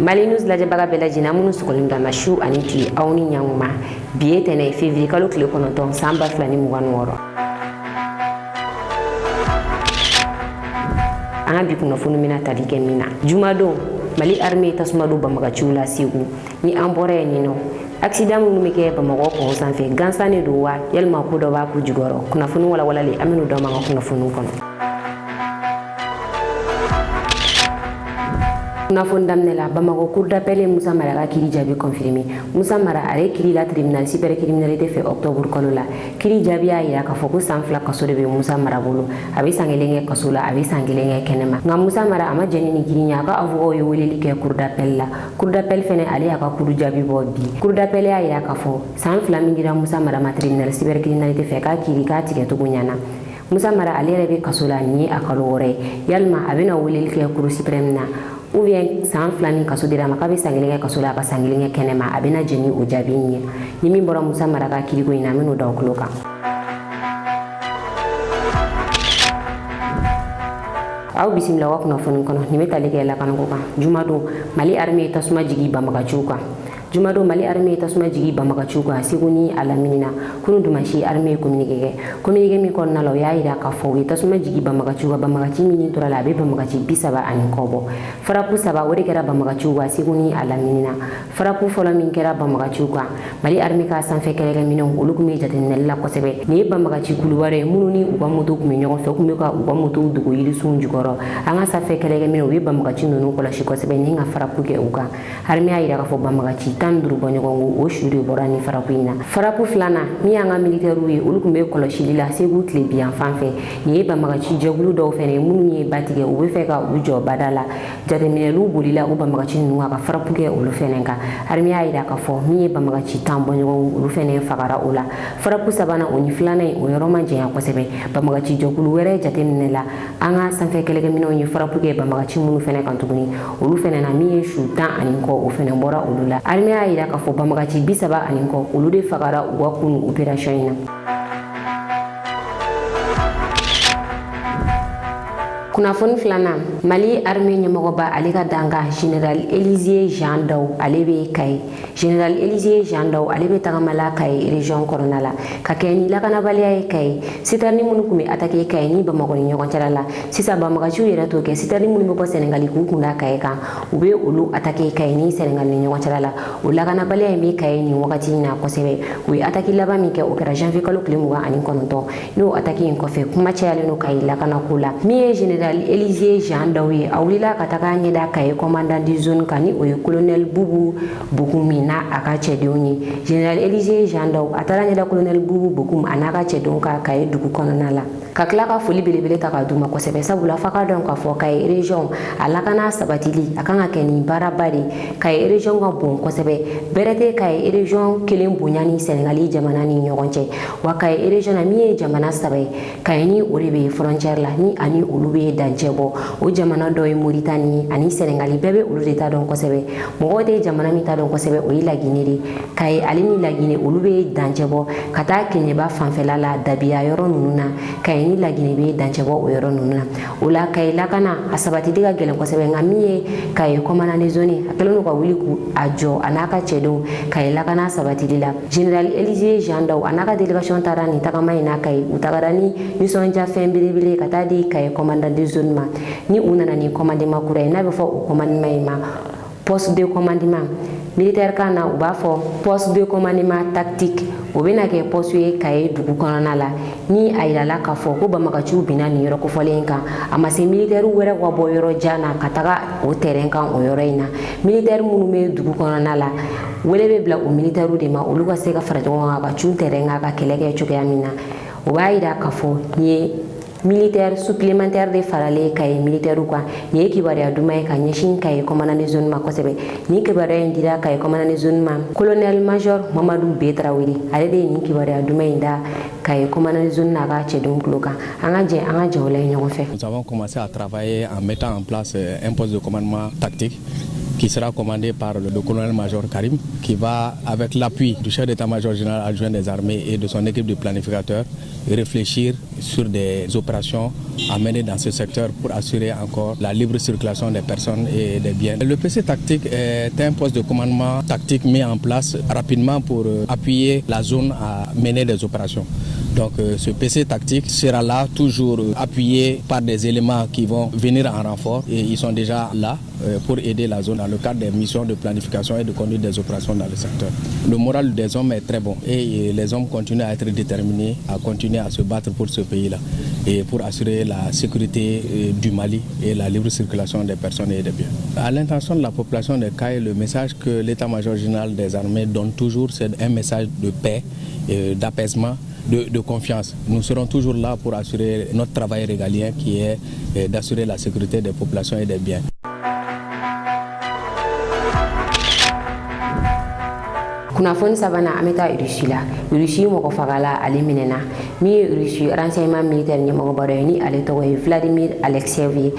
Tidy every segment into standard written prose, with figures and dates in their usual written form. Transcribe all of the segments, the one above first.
Mali News lajɛbaga bɛɛ lajɛlen minnu sɔgɔlen don na su ani tile aw ni ɲankuma bi ye tɛnɛ février kalo tile 9 san 2026 an ka bi kunnafoni mina tali kɛ min na jumadon Mali armée tasuma don banbagaciw la Segu ni an bɔra yen nɔ accident minnu bɛ kɛ Bamakɔ kɔn sanfɛ gansan de don wa yalima ko dɔ b'a ku jukɔrɔ kunnafoni walawalalen an bɛn'o d'aw ma an ka kunnafoniw kɔnɔ. Kunnafoni daminɛ la Bamakɔ cour d'appel Musa Mara ka kiiri jaabi confirmé. Musa Mara ale kiiri la tribunal cybercriminalité fɛ octobre kalo la. Kiiri jaabi y'a yira k'a fɔ ko san 2 kaso de bɛ Musa Mara bolo. A bɛ san 1 kɛ kaso la, a bɛ san 1 kɛ kɛnɛma. Nka Musa Mara a ma jɛni ni kiiri ɲɛ a ka avocat ye weleli kɛ cour d'appel la. Cour d'appel fɛnɛ ale y'a ka kiiri jaabi bɔ bi. Cour d'appel y'a yira k'a fɔ san 2 min dira Musa Mara ma tribunal cybercriminalité fɛ k'a kiiri k'a tigɛ cogo ɲɛna. Musa Mara ale yɛrɛ bɛ kaso la ni ye a kalo wɔɔrɔ ye. Yalima a bɛna weleli kɛ cour suprême na ou bien san 2 min kaso dira ma k'a bɛ san 1 kɛ kaso la a ka san 1 kɛ kɛnɛma a bɛna jɛni o jaabi ɲɛ. Ni min bɔra Musa Mara ka kiiriko in na an bɛn'o da o tulo kan. Aw bisimila aw ka kunnafoni kɔnɔ nin bɛ tali kɛ lakanako kan jumadon Mali armée ye tasuma jigi banbagaciw kan. Jumadon Mali armée ye tasuma jigi banbagaciw kan Segu ni a lamini na kunun dimanche armée ye communiqué min kɔnɔna la o y'a yira k'a fɔ u ye tasuma jigi banbagaciw kan banbagaci min tora la a bɛ banbagaci 30 ani kɔ bɔ. Farapu 3 o de kɛra banbagaciw kan Segu ni a lamini na. Farapu fɔlɔ min kɛra banbagaciw kan Mali armée ka sanfɛ kɛlɛkɛminɛnw olu tun bɛ jateminɛli la kosɛbɛ. Nin ye banbagaci kulu wɛrɛ ye minnu ni u ka moto tun bɛ ɲɔgɔn fɛ u tun bɛ ka u ka moto dogo yirisunw jukɔrɔ. An ka sanfɛ kɛlɛkɛminɛnw u ye banbagaci ninnu kɔlɔsi kosɛbɛ ni ka farapu kɛ u kan. Armée y'a yira k'a fɔ banbagaci 15 bɔ ɲɔgɔn kɔ o su de bɔra ni farapu in na. Farapu filanan min y'an ka militaires ye olu tun bɛ kɔlɔsili la Segu tile biyan fan fɛ. Nin ye banbagaci jɛkulu dɔw fɛnɛ minnu ye ba tigɛ u bɛ fɛ ka u jɔ bada la. Jateminɛliw bolila o banbagaci ninnu ka farapu kɛ olu fɛnɛ kan. Armée y'a yira k'a fɔ min ye banbagaci 10 bɔ ɲɔgɔn olu fɛnɛ fagara o la. Farapu sabanan o ni filanan o yɔrɔ ma janya kosɛbɛ. Banbagaci jɛkulu wɛrɛ jateminɛ la an ka sanfɛ kɛlɛkɛminɛnw ye farapu kɛ banbagaci minnu fɛnɛ kan tuguni olu fɛnɛ na min ye su 10 ani kɔ o fɛnɛ bɔra olu la. Armée y'a yira k'a fɔ banbagaci 30 ani kɔ olu de fagara u ka kunu opération in na. Kunnafoni filanan Mali armée ɲɛmɔgɔba ale ka danga Général Élysée Jean Daw ale bɛ Kayi. Général Élysée Jean Daw ale bɛ tagamala Kayi région kɔnɔna la ka kɛ ni lakanabaliya ye Kayi. Citerne minnu tun bɛ attaquer Kayi ni Bamakɔ ni ɲɔgɔn cɛla la sisan banbagaciw yɛrɛ t'o kɛ citerne minnu bɛ bɔ Sénégal k'u kun da Kayi kan u bɛ olu attaquer Kayi ni Sénégal ni ɲɔgɔn cɛla la. O lakanabaliya in bɛ Kayi nin wagati in na kosɛbɛ. U ye attaque laban min kɛ o kɛra janvier kalo tile 29 n'o attaque in kɔfɛ kuma cayalen don Kayi lakanako la. Min ye Général Élysée Jean Daw ye a wulila ka taga ɲɛda Kayi commandant de zone kan ni o ye colonel Bubu Bokum n'a a ka cɛdenw ye. Général Élysée Jean Daw a taara ɲɛda colonel Bubu Bokum a n'a ka cɛdenw ka Kayi dugu kɔnɔna la ka tila ka foli belebele ta ka d'u ma kosɛbɛ sabula f'a ka dɔn k'a fɔ Kayi région a lakana sabatili a kan ka kɛ ni baaraba de Kayi région ka bon kosɛbɛ bɛrɛ tɛ Kayi région kelen bonya ni Sénégali jamana ni ɲɔgɔn cɛ wa Kayi région na min ye jamana 3 ye Kayi ni o de bɛ frontière la ni ani olu bɛ dancɛ bɔ o jamana dɔ ye Mauritanie ani Sénégali bɛɛ bɛ olu de ta dɔn kosɛbɛ mɔgɔw tɛ jamana min ta dɔn kosɛbɛ o ye Laginɛ de Kayi ale ni Laginɛ olu bɛ dancɛ bɔ ka taa Keɲeba fanfɛla la Dabiya yɔrɔ ninnu na Kayi ni Laginɛ bɛ dancɛ bɔ o yɔrɔ ninnu na o la Kayi lakana a sabatili ka gɛlɛn kosɛbɛ nka min ye Kayi commandant de zone a kɛlen don ka wuli k'u a jɔ a n'a ka cɛdenw Kayi lakana sabatili la Général Élysée Jean Daw a n'a ka délégation taara nin tagama in na Kayi u tagara ni nisɔndiya fɛn belebele ka taa di Kayi commandant de zone ma ni u nana ni commandement kura ye n'a bɛ fɔ o commandement in ma poste de commandement militaire kan na u b'a fɔ poste de commandement tactique o bɛna kɛ poste ye Kayi dugu kɔnɔna la ni a yirala k'a fɔ ko banbagaciw binna nin yɔrɔ kofɔlen kan a ma se militaire wɛrɛ ka bɔ yɔrɔ jan na ka taga o terrain kan o yɔrɔ in na militaire minnu bɛ dugu kɔnɔna la wele bɛ bila o militaire de ma olu ka se ka fara ɲɔgɔn kan ka c'u terrain kan ka kɛlɛ kɛ cogoya min na o b'a yira k'a fɔ nin ye militaire supplémentaire de farale Kayi militaire kan nin ye kibaruya duman ye ka ɲɛsin Kayi commandant de zone ma kosɛbɛ ni kibaruya in dira Kayi commandant de zone ma colonel major Mamadou B Traoré ale de ye nin kibaruya duman in da Kayi commandant de zone n'a ka cɛdenw tulo kan an ka jɛ o la ɲɔgɔn fɛ. Nous avons commencé à travailler en mettant en place un poste de commandement tactique qui sera commandé par le colonel-major Karim, qui va, avec l'appui du chef d'état-major général adjoint des armées et de son équipe de planificateurs, réfléchir sur des opérations à mener dans ce secteur pour assurer encore la libre circulation des personnes et des biens. Le PC tactique est un poste de commandement tactique mis en place rapidement pour appuyer la zone à mener des opérations. Donc ce PC tactique sera là toujours appuyé par des éléments qui vont venir en renfort et ils sont déjà là pour aider la zone dans le cadre des missions de planification et de conduite des opérations dans le secteur. Le moral des hommes est très bon et les hommes continuent à être déterminés, à continuer à se battre pour ce pays-là et pour assurer la sécurité du Mali et la libre circulation des personnes et des biens. À l'intention de la population de Kayes, le message que l'état-major général des armées donne toujours, c'est un message de paix, d'apaisement, de confiance. Nous serons toujours là pour assurer notre travail régalien qui est d'assurer la sécurité des populations et des biens. kunnafoni sabana an bɛ taa Russie la. Russie mɔgɔ fagala ale minɛna min ye Russie renseignement militaire ɲɛmɔgɔba dɔ ye ni ale tɔgɔ ye Vladimir Alexeyev ye.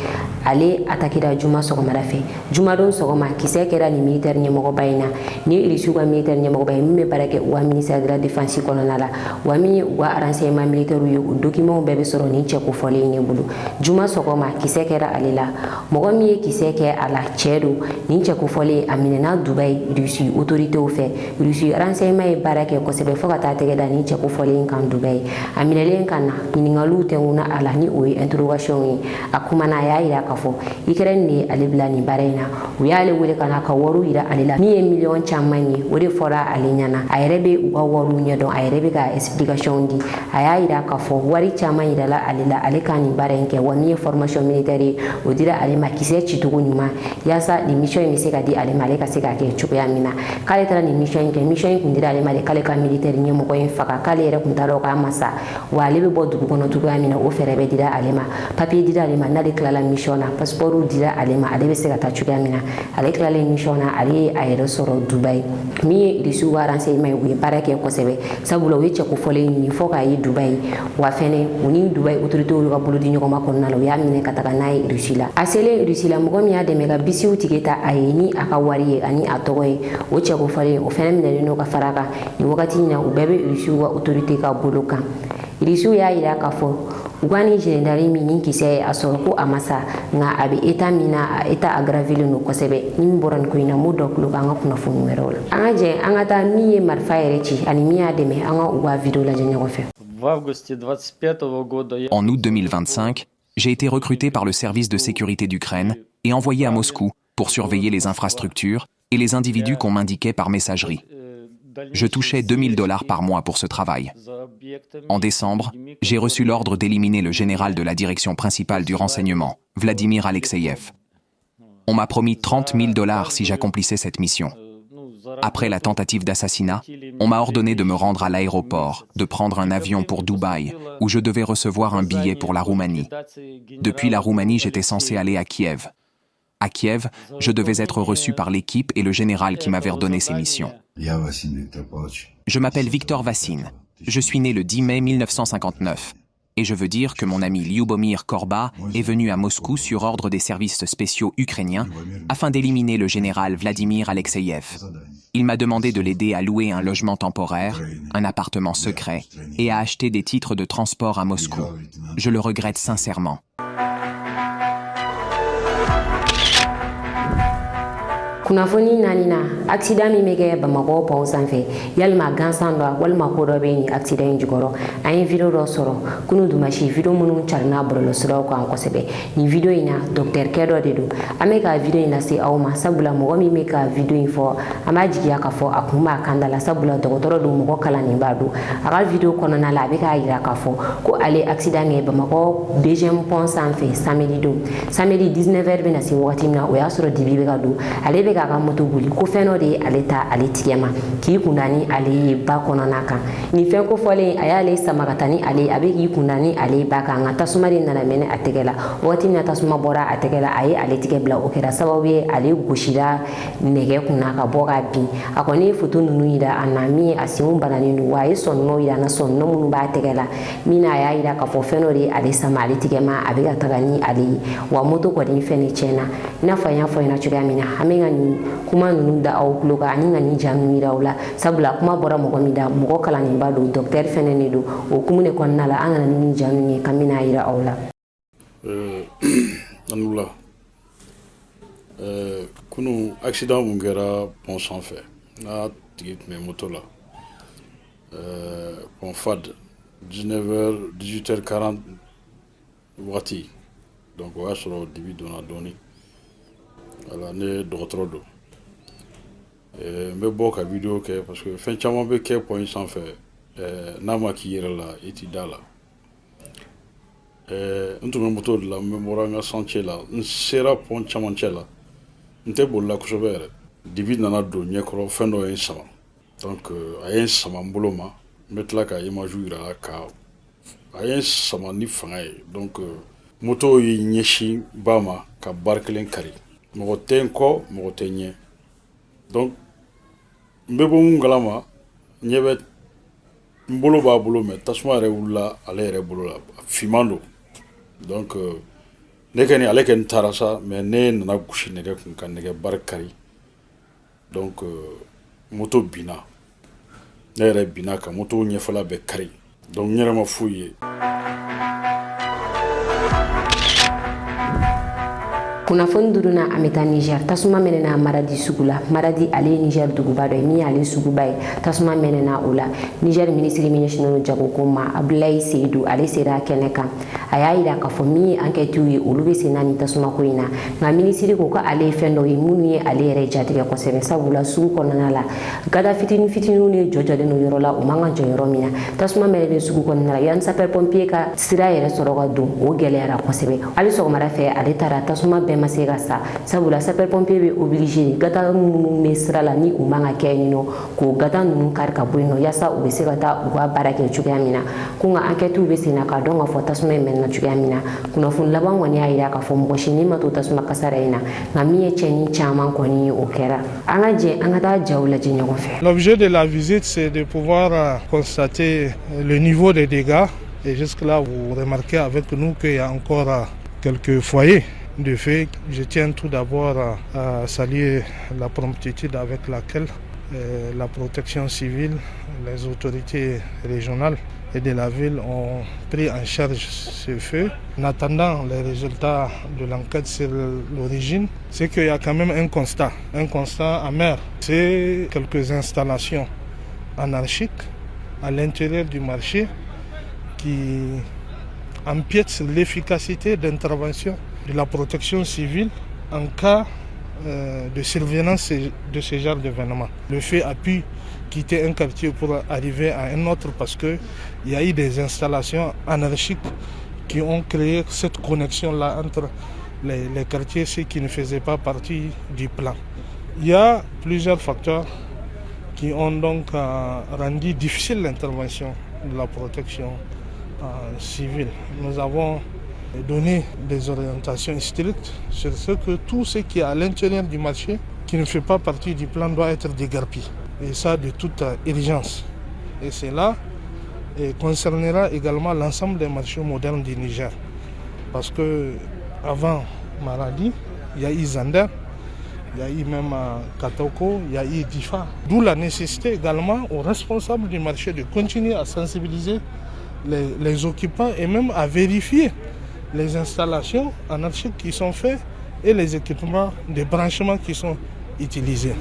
Ale atakira juma sɔgɔmada fɛ. Jumadon sɔgɔma kisɛ kɛra ni militaire ɲɛmɔgɔba in na ni Russie ka militaire ɲɛmɔgɔba ye min bɛ baara kɛ u ka ministère de la défense kɔnɔna la wa min ye u ka renseignement militaire ye o document bɛɛ bɛ sɔrɔ ni cɛ kofɔlen in de bolo. Juma sɔgɔma kisɛ kɛra ale la. Mɔgɔ min ye kisɛ kɛ a la cɛ don ni cɛ kofɔlen a minɛna Dubaï Russie autoritéw fɛ. Russie renseignement ye baara kɛ kosɛbɛ fo ka taa tɛgɛ da ni cɛ kofɔlen kan Dubaï. A minɛlen kan na ɲininkaliw tɛnkuna a la ni o ye interrogation ye. A kumana a y'a yira k'a fɔ Ukraine de ye ale bila nin baara in na. U y'ale wele ka na ka wariw yira ale la min ye miliyɔn caman ye o de fɔra ale ɲɛna. A yɛrɛ bɛ u ka wariw ɲɛdɔn a yɛrɛ bɛ ka explication di. A y'a yira k'a fɔ wari caman yirala ale la ale ka nin baara in kɛ wa min ye formation militaire ye o dira ale ma kisɛ cicogo ɲuman yaasa nin mission in bɛ se ka di ale ma ale ka se k'a kɛ cogoya min na. K'ale taara nin mission in kɛ mission in kun dira ale ma de k'ale ka militaire ɲɛmɔgɔ in faga k'ale yɛrɛ kun t'a dɔn k'a ma sa wa ale bɛ bɔ dugu kɔnɔ cogoya min na o fɛɛrɛ bɛ dira ale ma papier dira ale ma n'ale tilala mission na passeport dira ale ma ale bɛ se ka taa cogoya min na ale tilalen mission na ale ye a yɛrɛ sɔrɔ Dubaï min ye Russie ka renseignement ye u ye baara kɛ kosɛbɛ sabula u ye cɛ kofɔlen ɲini fo k'a ye Dubaï wa fɛnɛ u ni Dubaï autoritéw ka bolo di ɲɔgɔn ma kɔnɔna la u y'a minɛ ka taga n'a ye Russie la a selen Russie la mɔgɔ min y'a dɛmɛ ka bisiw tigɛ ta a ye ni a ka wari ye ani a tɔgɔ ye o cɛ kofɔlen o fɛnɛ minɛlen n'o ka fara kan nin wagati in na u bɛɛ bɛ Russie ka autorité ka bolo kan Russie y'a yira k'a fɔ u ka ni général min ni kisɛ ye a sɔrɔ ko a ma sa nka a bɛ état min na a état aggravélen don kosɛbɛ ni min bɔra nin ko in na m'o dɔ tulo k'an ka kunnafoni wɛrɛw la an ka jɛ an ka taa min ye marifa yɛrɛ ci ani min y'a dɛmɛ an ka u ka vidéo lajɛ ɲɔgɔn fɛ. En août 2025, j'ai été recruté par le service de sécurité d'Ukraine et envoyé à Moscou pour surveiller les infrastructures et les individus qu'on m'indiquait par messagerie. Je touchais $2000 par mois pour ce travail. En décembre, j'ai reçu l'ordre d'éliminer le général de la direction principale du renseignement, Vladimir Alexeyev. On m'a promis $30 000 si j'accomplissais cette mission. Après la tentative d'assassinat, on m'a ordonné de me rendre à l'aéroport, de prendre un avion pour Dubaï, où je devais recevoir un billet pour la Roumanie. Depuis la Roumanie, j'étais censé aller à Kiev. À Kiev, je devais être reçu par l'équipe et le général qui m'avait redonné ces missions. Je m'appelle Victor Vassine. Je suis né le 10 mai 1959. Et je veux dire que mon ami Lyubomir Korba est venu à Moscou sur ordre des services spéciaux ukrainiens afin d'éliminer le général Vladimir Alexeyev. Il m'a demandé de l'aider à louer un logement temporaire, un appartement secret et à acheter des titres de transport à Moscou. Je le regrette sincèrement. Kunnafoni naani na accident min bɛ kɛ Bamakɔ pont sanfɛ yalima gansan dɔ walima ko dɔ bɛ nin accident in jukɔrɔ an ye video dɔ sɔrɔ kunu dumasi video minnu carina bɔlɔlɔsiraw kan kosɛbɛ nin video in na docteur kɛ dɔ de don an bɛ ka video in lase aw ma sabula mɔgɔ min bɛ ka video in fɔ an b'a jigiya k'a fɔ a kun b'a kan da la sabula dɔgɔtɔrɔ don mɔgɔ kalaninba don a ka video kɔnɔna la a bɛ k'a yira k'a fɔ ko ale accident kɛ Bamakɔ deuxième pont sanfɛ samedi don samedi 19h bɛ na se wagati min na o y'a sɔrɔ dibi bɛ ka don ale bɛ ka moto boli ko fɛn dɔ de ye ale ta ale tigɛ ma k'i kunda ni ale ye ba kɔnɔna kan nin fɛn kofɔlen a y'ale sama ka taa ni ale a bɛ k'i kunda ni ale ba kan nka tasuma de nana mɛnɛ a tɛgɛ la wagati min na tasuma bɔra a tɛgɛ la a ye ale tigɛ bila o kɛra sababu ye ale gosira nɛgɛ kunna ka bɔ ka bin a kɔni ye foto ninnu yira a na min ye a senw bananen don wa a ye sɔnunɔw yira an na sɔnunɔ minnu b'a tɛgɛ la min na a y'a yira k'a fɔ fɛn dɔ de ye ale sama ale tigɛ ma a bɛ ka taga ni ale ye wa moto kɔni fɛnɛ tiɲɛna i n'a fɔ an y'a fɔ ɲɛna cogoya min na an bɛ ka nin nin kuma ninnu da aw tulo kan ani ka nin jamu yira aw la sabula kuma bɔra mɔgɔ min da mɔgɔ kalaninba don docteur fɛnɛ de don o hukumu de kɔnɔna la an kana nin jamu ye ka mina yira aw la. Anula kunu accident mun kɛra pont sanfɛ n'a tigi tun bɛ moto la pont fad 19h 18h40 waati donc o y'a sɔrɔ dibi donna dɔɔni voilà ne ye dɔgɔtɔrɔ don n bɛ bɔ ka video kɛ parce que fɛn caman bɛ kɛ pont sanfɛ n'a ma k'i yɛrɛ la i t'i da la n tun bɛ moto de la n bɛ bɔra n ka chantier la n sera pont camancɛ la n tɛ bolila kosɛbɛ yɛrɛ dibi nana don ɲɛkɔrɔ fɛn dɔ ye n sama donc a ye n sama n bolo ma n bɛ tila ka image yira ka a ye n sama ni fanga ye donc moto ye ɲɛsin ba ma ka bar kelen kari mɔgɔ tɛ n kɔ mɔgɔ tɛ n ɲɛ donc n bɛ bɔ mun kalama ɲɛ bɛ n bolo b'a bolo mais tasuma yɛrɛ wulila ale yɛrɛ bolo la finman don donc ne kɔni ale kɔni taara sa mais ne nana gosi nɛgɛ kun ka nɛgɛ bar kari donc moto binna ne yɛrɛ binna ka moto ɲɛfɛla bɛɛ kari donc n yɛrɛ ma foyi ye. kunnafoni duruna an bɛ taa Niger tasuma mɛnɛna Maradi sugu la Maradi ale ye Niger duguba dɔ ye min y'ale suguba ye tasuma mɛnɛna o la Niger ministre min ɲɛsinnen don jagoko ma Abdulaye Seydou ale sera kɛnɛ kan a y'a yira k'a fɔ min ye enquêtes ye olu bɛ sen na ni tasuma ko in na nka ministre ko ale ye fɛn dɔ ye minnu ye ale yɛrɛ jatigɛ kosɛbɛ sabula sugu kɔnɔna la gada fitinin fitininw de jɔjɔlen don yɔrɔ la o man ka jɔ yɔrɔ min na tasuma mɛnɛlen sugu kɔnɔna la yanni sapeur pompier ka sira yɛrɛ sɔrɔ ka don o gɛlɛyara kosɛbɛ hali sɔgɔmada fɛ ale taara tasuma bɛɛ ma se ka sa sabula sapeur pompier bɛ obligé gata minnu bɛ sira la ni u man ka kɛ yen nɔ k'o gata ninnu kari ka bɔ yen nɔ yaasa u bɛ se ka taa u ka baara kɛ cogoya min na ko nka enquêtes bɛ sen na k'a dɔn k'a fɔ tasuma in mɛnna cogoya min na kunnafoni laban kɔni y'a jira k'a fɔ mɔgɔ si ni ma to tasuma kasara in na nka min ye cɛnni caman kɔni ye o kɛra an ka jɛ an ka taa jaw lajɛ ɲɔgɔn fɛ. L'objet de la visite c'est de pouvoir constater le niveau des dégâts et jusque là vous remarquez avec nous qu'il y a encore quelques foyers. De fait, je tiens tout d'abord à saluer la promptitude avec laquelle la protection civile, les autorités régionales et de la ville ont pris en charge ce feu. En attendant les résultats de l'enquête sur l'origine, c'est qu'il y a quand même un constat amer. C'est quelques installations anarchiques à l'intérieur du marché qui empiètent sur l'efficacité d'intervention de la protection civile en cas de survenance de ce genre d'événement. Le fait a pu quitter un quartier pour arriver à un autre parce qu'il y a eu des installations anarchiques qui ont créé cette connexion-là entre les quartiers, ceux qui ne faisaient pas partie du plan. Il y a plusieurs facteurs qui ont donc rendu difficile l'intervention de la protection civile. Nous avons donner des orientations strictes sur ce que tout ce qui est à l'intérieur du marché, qui ne fait pas partie du plan, doit être déguerpi. Et ça de toute urgence. Et cela concernera également l'ensemble des marchés modernes du Niger. Parce que avant Maradi, il y a eu Zander, il y a eu même Katoko, il y a eu Difa. D'où la nécessité également aux responsables du marché de continuer à sensibiliser les occupants et même à vérifier les installations anarchiques qui sont faites et les équipements de branchement qui sont utilisés.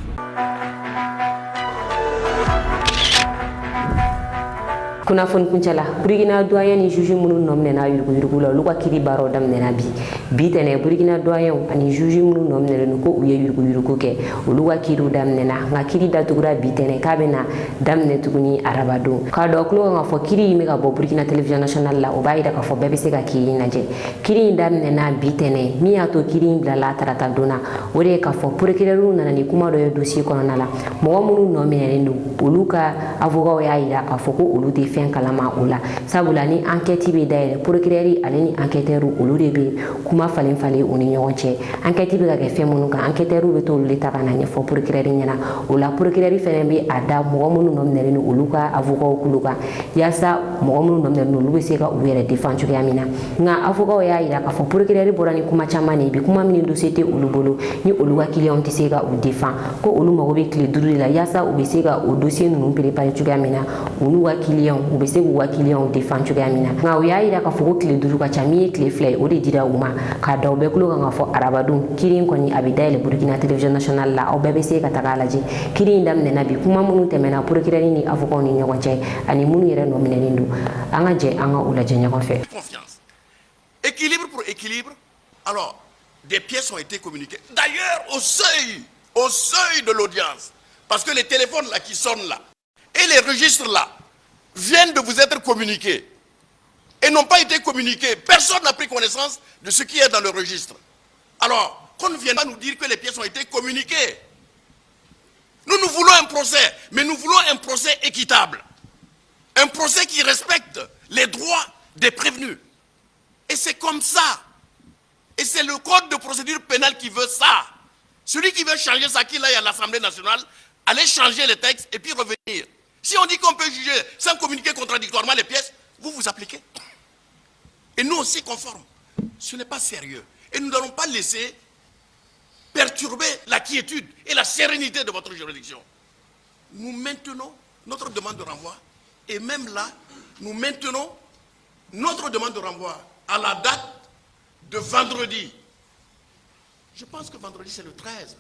kunnafoni kuncɛla burikina doyen ni juge minnu nɔminɛna yuruguyurugu la olu ka kiiri baaraw daminɛna bi tɛnɛ burikina doyen ani juge minnu nɔminɛlen don ko u ye yuruguyurugu kɛ olu ka kiiriw daminɛna nka kiiri datugura bi tɛnɛ k'a bɛna daminɛ tuguni araba don k'a dɔn tulo kan ka fɔ kiiri in bɛ ka bɔ burikina television national la o b'a jira k'a fɔ bɛɛ bɛ se ka kiiri in lajɛ kiiri in daminɛna bi tɛnɛ min y'a to kiiri in bilala tarata don na o de ye k'a fɔ procureur nana ni kuma dɔ ye dossier kɔnɔna la mɔgɔ minnu nɔminɛlen don olu ka avocat y'a jira k'a fɔ ko olu tɛ fɛn kalama o la sabula ni enquête bɛ dayɛlɛ procureur ale ni enquêteur olu de bɛ kuma kuma falen falen u ni ɲɔgɔn cɛ enquête bɛ ka kɛ fɛn minnu kan enquêteurs bɛ t'olu de ta ka na ɲɛfɔ procureur ɲɛna o la procureur fɛnɛ bɛ a da mɔgɔ minnu nɔminɛlen don olu ka avocat kulu kan yaasa mɔgɔ minnu nɔminɛlen don olu bɛ se ka u yɛrɛ défend cogoya min na nka avocat y'a jira k'a fɔ procureur bɔra ni kuma caman de ye bi kuma min dossier tɛ olu bolo ni olu ka client tɛ se ka u défend ko olu mago bɛ tile 5 de la yaasa u bɛ se ka o dossier ninnu préparer cogoya min na u n'u ka client u bɛ se k'u ka client défend cogoya min na nka u y'a jira k'a fɔ ko tile 5 ka ca min ye tile 2 ye o de dira u ma k'a da u bɛɛ tulo kan k'a fɔ arabadon kiiri in kɔni a bɛ dayɛlɛ Burkina télévision nationale la aw bɛɛ bɛ se ka taga lajɛ kiiri in daminɛna bi kuma minnu tɛmɛna procureur ni avocat ni ɲɔgɔn cɛ ani minnu yɛrɛ nɔminɛlen don an ka jɛ an ka u lajɛ ɲɔgɔn fɛ. Équilibre pour équilibre. Alors, des pièces ont été communiquées. D'ailleurs, au seuil de l'audience. Parce que les téléphones là qui sonnent là, et les registres là, viennent de vous être communiqués. Et n'ont pas été communiqués. Personne n'a pris connaissance de ce qui est dans le registre. Alors, qu'on ne vienne pas nous dire que les pièces ont été communiquées. Nous voulons un procès, mais nous voulons un procès équitable. Un procès qui respecte les droits des prévenus. Et c'est comme ça. Et c'est le code de procédure pénale qui veut ça. Celui qui veut changer ça, qu'il aille à l'Assemblée nationale, aller changer les textes et puis revenir. Si on dit qu'on peut juger sans communiquer contradictoirement les pièces, vous vous appliquez. Et nous aussi conformes. Ce n'est pas sérieux. Et nous n'allons pas laisser perturber la quiétude et la sérénité de votre juridiction. Nous maintenons notre demande de renvoi. Et même là, nous maintenons notre demande de renvoi à la date de vendredi. Je pense que vendredi c'est le 13,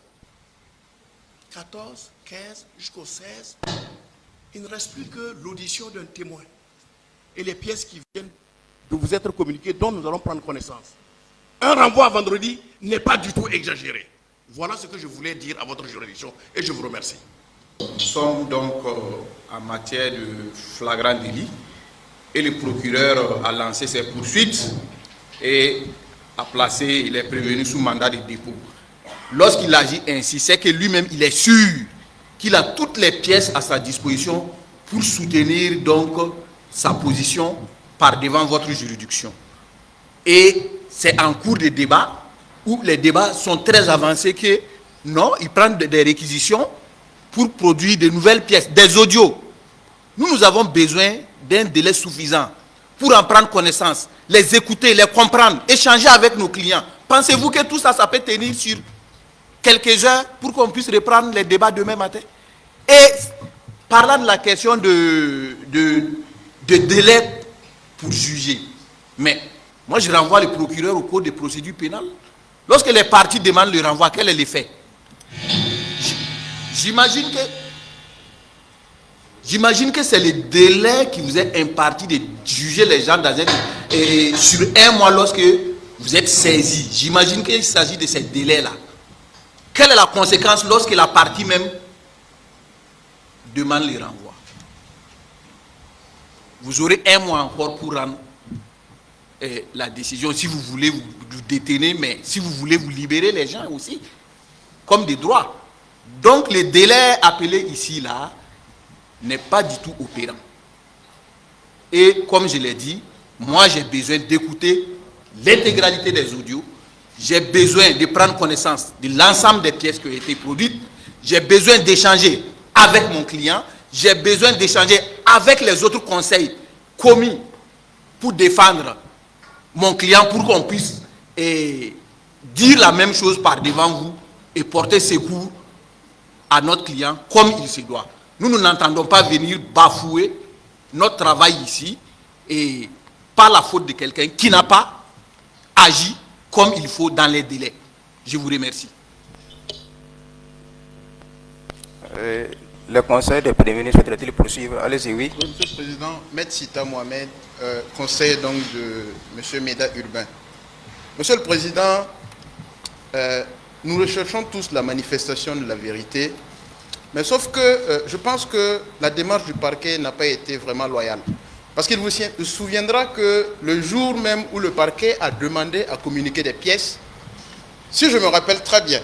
14, 15 jusqu'au 16. Il ne reste plus que l'audition d'un témoin et les pièces qui viennent de vous être communiquées dont nous allons prendre connaissance. Un renvoi à vendredi n'est pas du tout exagéré. Voilà ce que je voulais dire à votre juridiction et je vous remercie. Nous sommes donc en matière de flagrant délit et le procureur a lancé ses poursuites et a placé les prévenus sous mandat de dépôt. Lorsqu'il agit ainsi, c'est que lui-même il est sûr qu'il a toutes les pièces à sa disposition pour soutenir donc sa position par devant votre juridiction. Et c'est en cours de débat où les débats sont très avancés que non, il prend des réquisitions pour produire de nouvelles pièces, des audios. Nous avons besoin d'un délai suffisant pour en prendre connaissance, les écouter, les comprendre, échanger avec nos clients. Pensez-vous que tout ça, ça peut tenir sur quelques heures pour qu'on puisse reprendre les débats demain matin? Et parlant de la question de délai pour juger, mais moi je renvoie le procureur au code de procédure pénale. Lorsque les parties demandent le renvoi, quel est l'effet? J'imagine que c'est le délai qui vous est imparti de juger les gens sur un mois lorsque vous êtes saisi. J'imagine qu'il s'agit de ces délais-là. Quelle est la conséquence lorsque la partie même demande le renvoi? Vous aurez un mois encore pour rendre la décision. Si vous voulez vous détenir, mais si vous voulez vous libérer les gens aussi, comme des droits. Donc le délai appelé ici, là, n'est pas du tout opérant. Et comme je l'ai dit, moi j'ai besoin d'écouter l'intégralité des audios, j'ai besoin de prendre connaissance de l'ensemble des pièces qui ont été produites, j'ai besoin d'échanger avec mon client, j'ai besoin d'échanger avec les autres conseils commis pour défendre mon client, pour qu'on puisse dire la même chose par devant vous et porter secours à notre client comme il se doit. Nous n'entendons pas venir bafouer notre travail ici et par la faute de quelqu'un qui n'a pas agi comme il faut dans les délais. Je vous remercie. Le conseil des prévenus souhaiterait-il poursuivre? Allez-y, oui. Monsieur le Président, Maître Sita Mohamed, conseiller donc de M. Méda Urbain. Monsieur le Président, nous recherchons tous la manifestation de la vérité, mais sauf que je pense que la démarche du parquet n'a pas été vraiment loyale. Parce qu'il vous souviendra que le jour même où le parquet a demandé à communiquer des pièces, si je me rappelle très bien,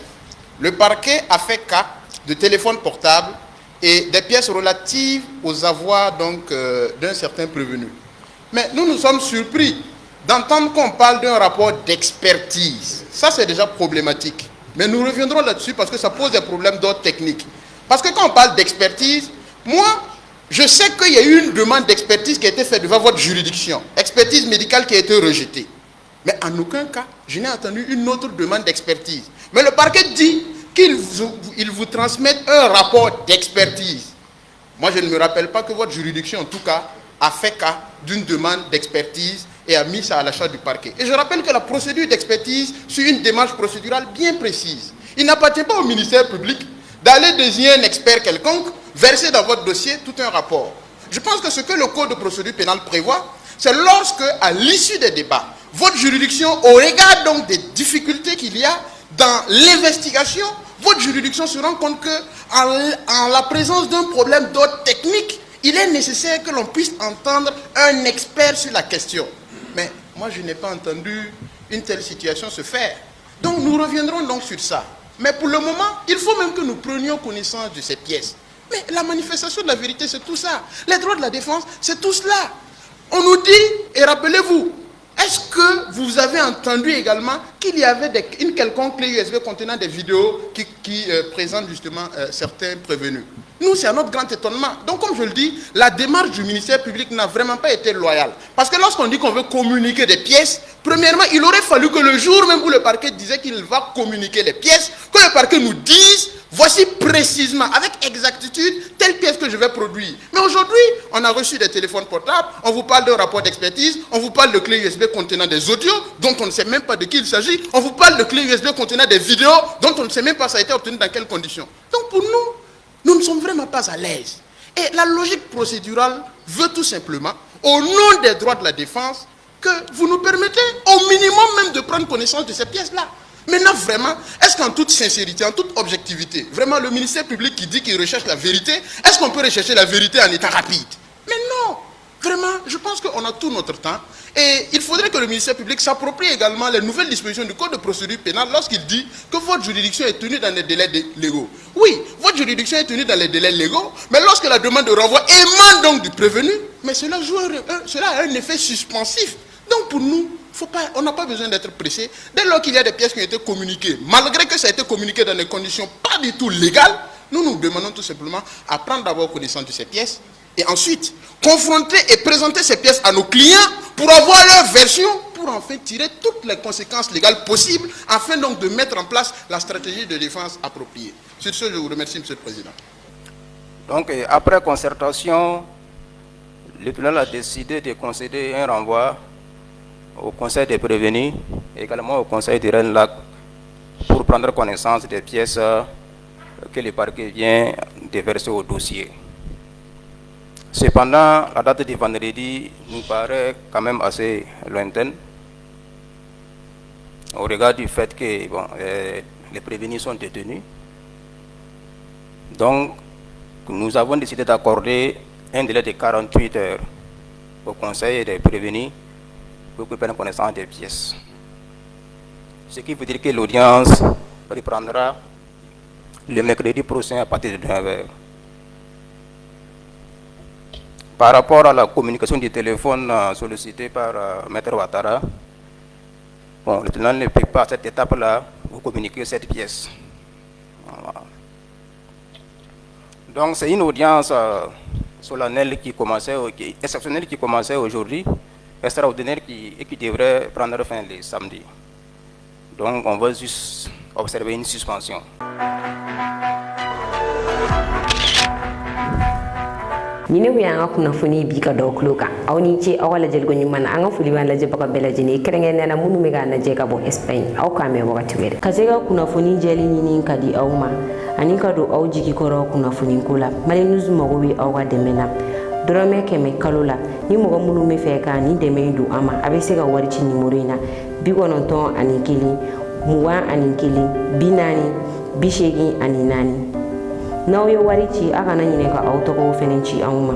le parquet a fait cas de téléphones portables et des pièces relatives aux avoirs d'un certain prévenu. Mais nous nous sommes surpris d'entendre qu'on parle d'un rapport d'expertise. Ça, c'est déjà problématique. Mais nous reviendrons là-dessus parce que ça pose des problèmes d'ordre technique. Parce que quand on parle d'expertise, moi, je sais qu'il y a eu une demande d'expertise qui a été faite devant votre juridiction. Expertise médicale qui a été rejetée. Mais en aucun cas, je n'ai entendu une autre demande d'expertise. Mais le parquet dit qu'il vous transmette un rapport d'expertise. Moi, je ne me rappelle pas que votre juridiction, en tout cas, a fait cas d'une demande d'expertise et a mis ça à la charge du parquet. Et je rappelle que la procédure d'expertise suit une démarche procédurale bien précise. Il n'appartient pas au ministère public d'aller désigner un expert quelconque, verser dans votre dossier tout un rapport. Je pense que ce que le Code de procédure pénale prévoit, c'est lorsque, à l'issue des débats, votre juridiction, au regard donc des difficultés qu'il y a dans l'investigation, votre juridiction se rend compte qu'en la présence d'un problème d'ordre technique, il est nécessaire que l'on puisse entendre un expert sur la question. Mais moi, je n'ai pas entendu une telle situation se faire. Donc, nous reviendrons donc sur ça. Mais pour le moment, il faut même que nous prenions connaissance de ces pièces. Mais la manifestation de la vérité, c'est tout ça. Les droits de la défense, c'est tout cela. On nous dit, et rappelez-vous, est-ce que vous avez entendu également qu'il y avait une quelconque clé USB contenant des vidéos qui présentent justement certains prévenus? Nous, c'est à notre grand étonnement. Donc, comme je le dis, la démarche du ministère public n'a vraiment pas été loyale. Parce que lorsqu'on dit qu'on veut communiquer des pièces, premièrement, il aurait fallu que le jour même où le parquet disait qu'il va communiquer les pièces, que le parquet nous dise, voici précisément, avec exactitude, telle pièce que je vais produire. Mais aujourd'hui, on a reçu des téléphones portables, on vous parle d'un rapport d'expertise, on vous parle de clés USB contenant des audios, dont on ne sait même pas de qui il s'agit, on vous parle de clés USB contenant des vidéos, dont on ne sait même pas ça a été obtenu dans quelles conditions. Donc pour nous ne sommes vraiment pas à l'aise. Et la logique procédurale veut tout simplement, au nom des droits de la défense, que vous nous permettez au minimum même de prendre connaissance de ces pièces-là. Maintenant, vraiment, est-ce qu'en toute sincérité, en toute objectivité, vraiment le ministère public qui dit qu'il recherche la vérité, est-ce qu'on peut rechercher la vérité en état rapide? Mais non! Vraiment, je pense qu'on a tout notre temps et il faudrait que le ministère public s'approprie également les nouvelles dispositions du Code de procédure pénale lorsqu'il dit que votre juridiction est tenue dans les délais légaux. Oui, votre juridiction est tenue dans les délais légaux, mais lorsque la demande de renvoi émane donc du prévenu, mais cela a un effet suspensif. Donc pour nous, on n'a pas besoin d'être pressé. Dès lors qu'il y a des pièces qui ont été communiquées, malgré que ça a été communiqué dans des conditions pas du tout légales, nous demandons tout simplement à prendre d'abord connaissance de ces pièces et ensuite confronter et présenter ces pièces à nos clients pour avoir leur version, pour en fait tirer toutes les conséquences légales possibles afin donc de mettre en place la stratégie de défense appropriée. Sur ce, je vous remercie, Monsieur le Président. Donc, après concertation, le tribunal a décidé de concéder un renvoi au Conseil des prévenus, également au Conseil des Rennes-Lac, pour prendre connaissance des pièces que le parquet vient de verser au dossier. Cependant, la date de vendredi nous paraît quand même assez lointaine, au regard du fait que les prévenus sont détenus. Donc, nous avons décidé d'accorder un délai de 48 heures au Conseil des prévenus pour prendre connaissance des pièces. Ce qui veut dire que l'audience reprendra le mercredi prochain à partir de 9h. Par rapport à la communication du téléphone sollicitée par Maître Ouattara, le tribunal ne peut pas à cette étape-là vous communiquer cette pièce. Voilà. Donc c'est une audience solennelle exceptionnelle qui commençait aujourd'hui, extraordinaire et qui devrait prendre fin le samedi. Donc on va juste observer une suspension. Nine wi anga kuna funi bi ka do kluka awni ci awala jel gonyu man anga fuli wala je baka bela jini krenge nena munu mega na je ka bo Spain aw ka me wakati wele kazega kuna funi jeli nyini kadi awma ani ka do aw jiki koro kuna funi kula mali nuzu mago wi awa de mena dorome keme kalula ni mogo munu me fe ka ni de meidu ama abese ga wari ci nimero ina bi gononton ani kili muwa ani kili binani bishegi ani nani naw yo wari ci aka na nyine ka auto ko fenenci awma